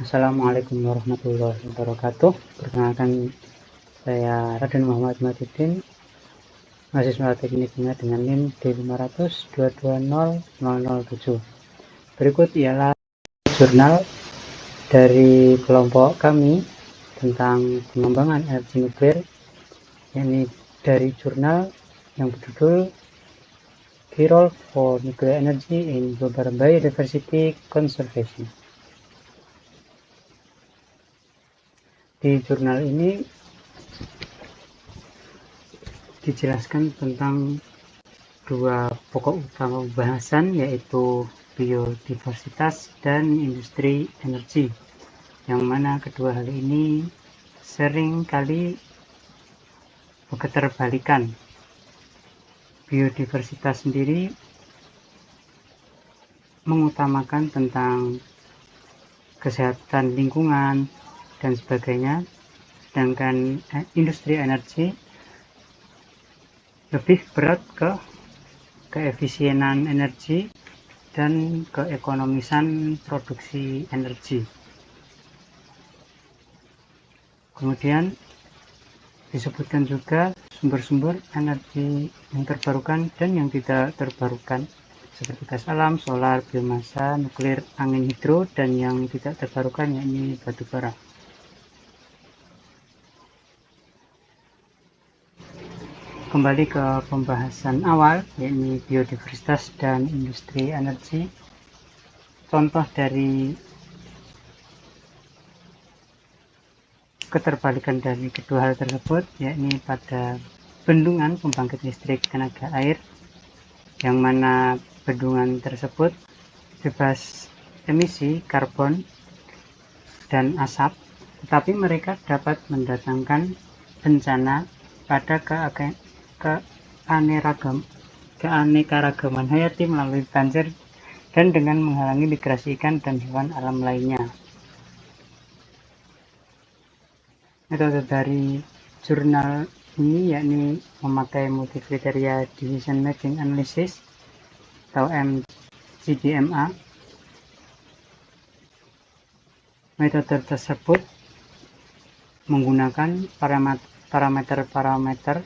Assalamualaikum warahmatullahi wabarakatuh. Perkenalkan, saya Raden Muhammad Madidin, mahasiswa teknik kimia dengan NIM D502200007. Berikut ialah jurnal dari kelompok kami tentang pengembangan energi nuklir, yakni dari jurnal yang berjudul Key Role for Nuclear Energy in Global Biodiversity Conservation. Di jurnal ini dijelaskan tentang dua pokok utama pembahasan, yaitu biodiversitas dan industri energi, yang mana kedua hal ini sering kali keterbalikan. Biodiversitas sendiri mengutamakan tentang kesehatan lingkungan dan sebagainya, sedangkan industri energi lebih berat ke keefisienan energi dan keekonomisan produksi energi. Kemudian disebutkan juga sumber-sumber energi yang terbarukan dan yang tidak terbarukan, seperti gas alam, solar, biomasa, nuklir, angin hidro, dan yang tidak terbarukan yakni batu bara. Kembali ke pembahasan awal, yakni biodiversitas dan industri energi. Contoh dari keterbalikan dari kedua hal tersebut yakni pada bendungan pembangkit listrik tenaga air, yang mana bendungan tersebut bebas emisi karbon dan asap, tetapi mereka dapat mendatangkan bencana pada keanekaragaman hayati melalui banjir dan dengan menghalangi migrasi ikan dan hewan alam lainnya. Metode dari jurnal ini yakni memakai multi-kriteria decision making analysis atau MCDMA. Metode tersebut menggunakan parameter-parameter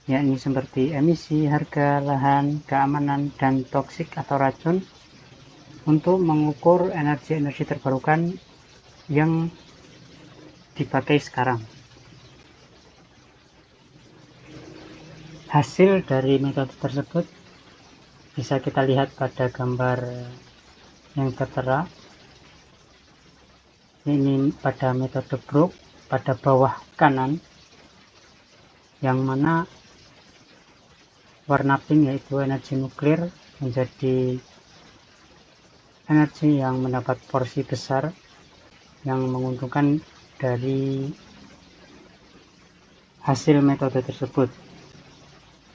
yakni seperti emisi, harga, lahan, keamanan, dan toksik atau racun untuk mengukur energi-energi terbarukan yang dipakai sekarang. Hasil dari metode tersebut bisa kita lihat pada gambar yang tertera. Ini pada metode Brooke pada bawah kanan, yang mana warna pink yaitu energi nuklir menjadi energi yang mendapat porsi besar yang menguntungkan dari hasil metode tersebut.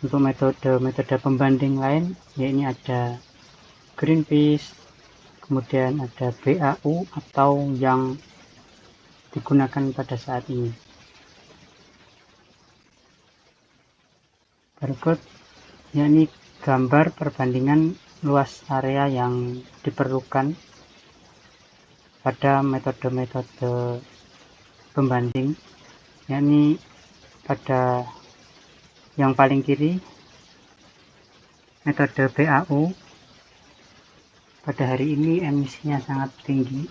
Untuk metode pembanding lain, yaitu ada Greenpeace, kemudian ada BAU atau yang digunakan pada saat ini. Berikut yakni gambar perbandingan luas area yang diperlukan pada metode-metode pembanding, yakni pada yang paling kiri metode BAU. Pada hari ini emisinya sangat tinggi.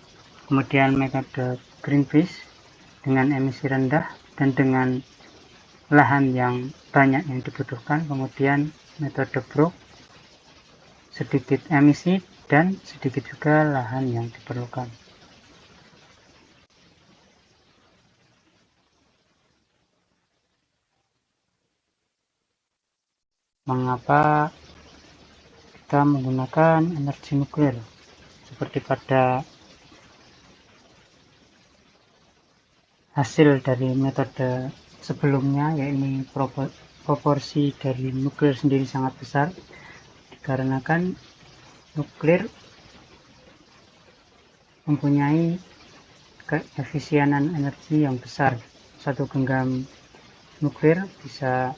Kemudian metode Greenpeace dengan emisi rendah dan dengan lahan yang banyak yang dibutuhkan. Kemudian metode Brooke sedikit emisi dan sedikit juga lahan yang diperlukan. Mengapa kita menggunakan energi nuklir? Seperti pada hasil dari metode sebelumnya, yaitu proporsi dari nuklir sendiri sangat besar, dikarenakan nuklir mempunyai keefisienan energi yang besar. Satu genggam nuklir bisa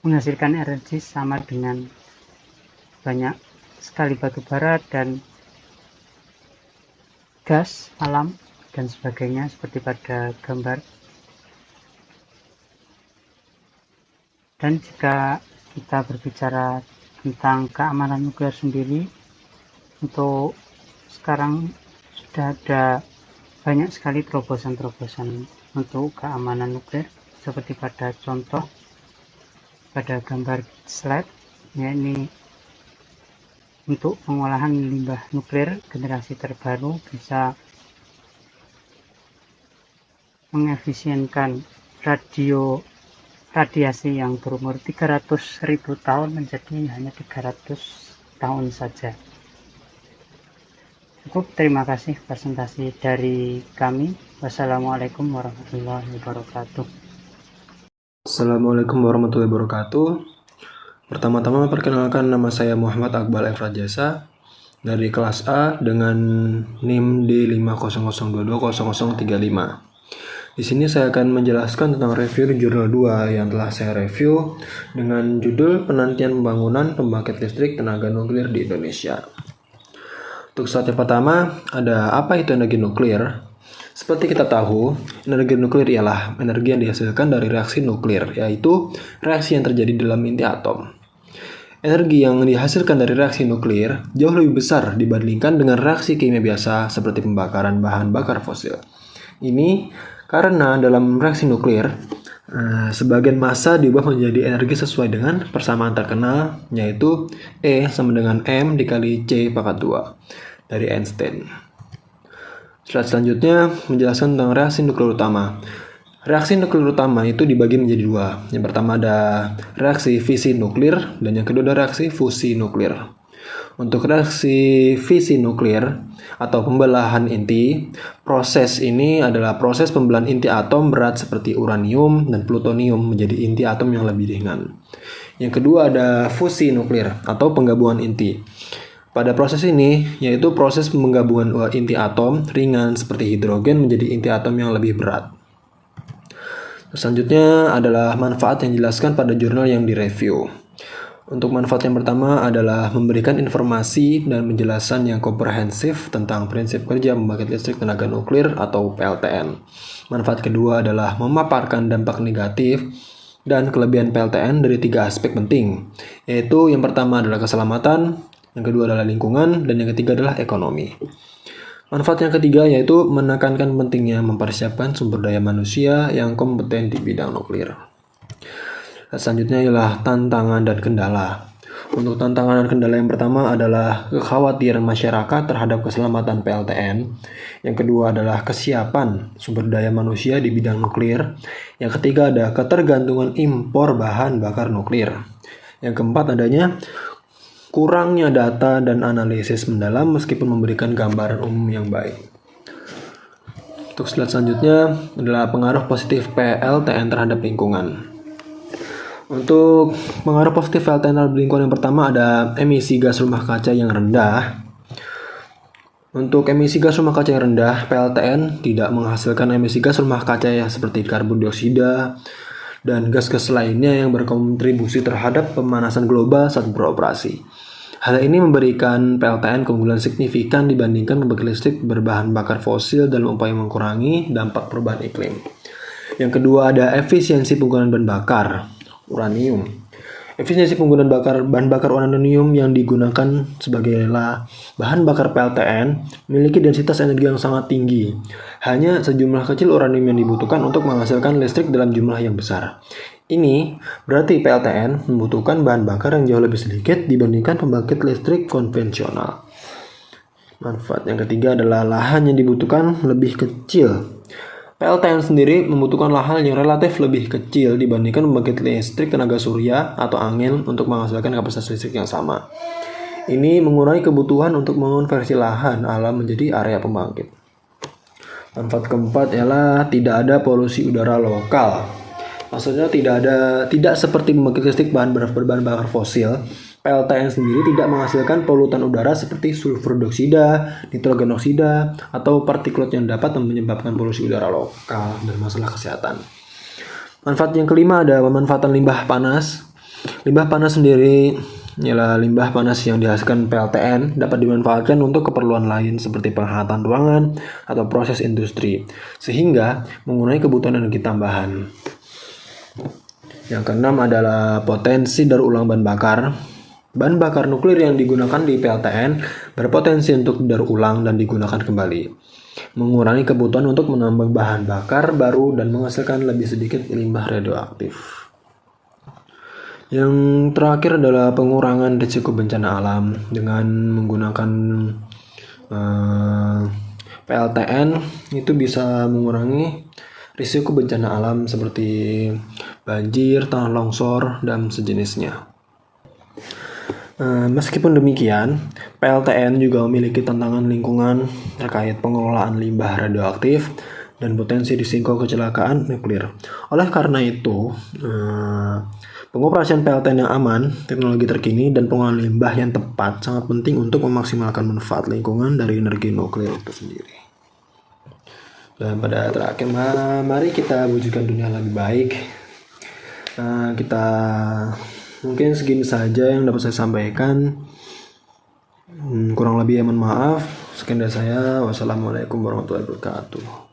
menghasilkan energi sama dengan banyak sekali batu bara dan gas alam dan sebagainya seperti pada gambar. Dan jika kita berbicara tentang keamanan nuklir sendiri, untuk sekarang sudah ada banyak sekali terobosan-terobosan untuk keamanan nuklir, seperti pada contoh pada gambar slide, yakni untuk pengolahan limbah nuklir generasi terbaru bisa mengefisienkan radiasi yang berumur 300.000 tahun menjadi hanya 300 tahun saja. Cukup, terima kasih presentasi dari kami. Wassalamualaikum warahmatullahi wabarakatuh. Assalamualaikum warahmatullahi wabarakatuh. Pertama-tama perkenalkan, nama saya Muhammad Akbal Efrajasa dari kelas A dengan NIM D500220035. Di sini saya akan menjelaskan tentang review jurnal 2 yang telah saya review dengan judul Penantian Pembangunan Pembangkit Listrik Tenaga Nuklir di Indonesia. Untuk slide yang pertama, ada apa itu energi nuklir? Seperti kita tahu, energi nuklir ialah energi yang dihasilkan dari reaksi nuklir, yaitu reaksi yang terjadi dalam inti atom. Energi yang dihasilkan dari reaksi nuklir jauh lebih besar dibandingkan dengan reaksi kimia biasa seperti pembakaran bahan bakar fosil. Ini karena dalam reaksi nuklir, sebagian massa diubah menjadi energi sesuai dengan persamaan terkenal, yaitu E sama dengan M dikali C pangkat 2 dari Einstein. Slide selanjutnya menjelaskan tentang reaksi nuklir utama. Reaksi nuklir utama itu dibagi menjadi dua. Yang pertama ada reaksi fisi nuklir dan yang kedua ada reaksi fusi nuklir. Untuk reaksi fisi nuklir atau pembelahan inti, proses ini adalah proses pembelahan inti atom berat seperti uranium dan plutonium menjadi inti atom yang lebih ringan. Yang kedua ada fusi nuklir atau penggabungan inti. Pada proses ini, yaitu proses penggabungan inti atom ringan seperti hidrogen menjadi inti atom yang lebih berat. Selanjutnya adalah manfaat yang dijelaskan pada jurnal yang direview. Untuk manfaat yang pertama adalah memberikan informasi dan penjelasan yang komprehensif tentang prinsip kerja pembangkit listrik tenaga nuklir atau PLTN. Manfaat kedua adalah memaparkan dampak negatif dan kelebihan PLTN dari 3 aspek penting, yaitu yang pertama adalah keselamatan, yang kedua adalah lingkungan, dan yang ketiga adalah ekonomi. Manfaat yang ketiga yaitu menekankan pentingnya mempersiapkan sumber daya manusia yang kompeten di bidang nuklir. Selanjutnya ialah tantangan dan kendala. Untuk tantangan dan kendala yang pertama adalah kekhawatiran masyarakat terhadap keselamatan PLTN. Yang kedua adalah kesiapan sumber daya manusia di bidang nuklir. Yang ketiga ada ketergantungan impor bahan bakar nuklir. Yang keempat adanya kurangnya data dan analisis mendalam meskipun memberikan gambaran umum yang baik. Untuk slide selanjutnya adalah pengaruh positif PLTN terhadap lingkungan. Untuk pengaruh positif PLTN terhadap lingkungan yang pertama ada emisi gas rumah kaca yang rendah. Untuk emisi gas rumah kaca yang rendah, PLTN tidak menghasilkan emisi gas rumah kaca seperti karbon dioksida dan gas-gas lainnya yang berkontribusi terhadap pemanasan global saat beroperasi. Hal ini memberikan PLTN keunggulan signifikan dibandingkan pembangkit listrik berbahan bakar fosil dalam upaya mengurangi dampak perubahan iklim. Yang kedua ada efisiensi penggunaan bahan bakar uranium. Efisiensi penggunaan bahan bakar uranium yang digunakan sebagai bahan bakar PLTN memiliki densitas energi yang sangat tinggi. Hanya sejumlah kecil uranium yang dibutuhkan untuk menghasilkan listrik dalam jumlah yang besar. Ini berarti PLTN membutuhkan bahan bakar yang jauh lebih sedikit dibandingkan pembangkit listrik konvensional. Manfaat yang ketiga adalah lahan yang dibutuhkan lebih kecil. PLTN sendiri membutuhkan lahan yang relatif lebih kecil dibandingkan pembangkit listrik tenaga surya atau angin untuk menghasilkan kapasitas listrik yang sama. Ini mengurangi kebutuhan untuk mengonversi lahan alam menjadi area pembangkit. Manfaat keempat ialah tidak ada polusi udara lokal. Maksudnya tidak seperti pembangkit listrik berbahan bakar fosil, PLTN sendiri tidak menghasilkan polutan udara seperti sulfur dioksida, nitrogen oksida, atau partikulat yang dapat menyebabkan polusi udara lokal dan masalah kesehatan. Manfaat yang kelima ada pemanfaatan limbah panas. Limbah panas sendiri ialah limbah panas yang dihasilkan PLTN dapat dimanfaatkan untuk keperluan lain seperti penghematan ruangan atau proses industri, sehingga mengurangi kebutuhan energi tambahan. Yang keenam adalah potensi daur ulang bahan bakar. Bahan bakar nuklir yang digunakan di PLTN berpotensi untuk daur ulang dan digunakan kembali, mengurangi kebutuhan untuk menambah bahan bakar baru dan menghasilkan lebih sedikit limbah radioaktif. Yang terakhir adalah pengurangan risiko bencana alam. Dengan menggunakan PLTN itu bisa mengurangi risiko bencana alam seperti banjir, tanah longsor, dan sejenisnya. Meskipun demikian, PLTN juga memiliki tantangan lingkungan terkait pengelolaan limbah radioaktif dan potensi risiko kecelakaan nuklir. Oleh karena itu, pengoperasian PLTN yang aman, teknologi terkini, dan pengolahan limbah yang tepat sangat penting untuk memaksimalkan manfaat lingkungan dari energi nuklir itu sendiri. Dan pada terakhir, mari kita wujudkan dunia lebih baik. Kita mungkin segini saja yang dapat saya sampaikan. Kurang lebih mohon maaf. Sekian dari saya. Wassalamualaikum warahmatullahi wabarakatuh.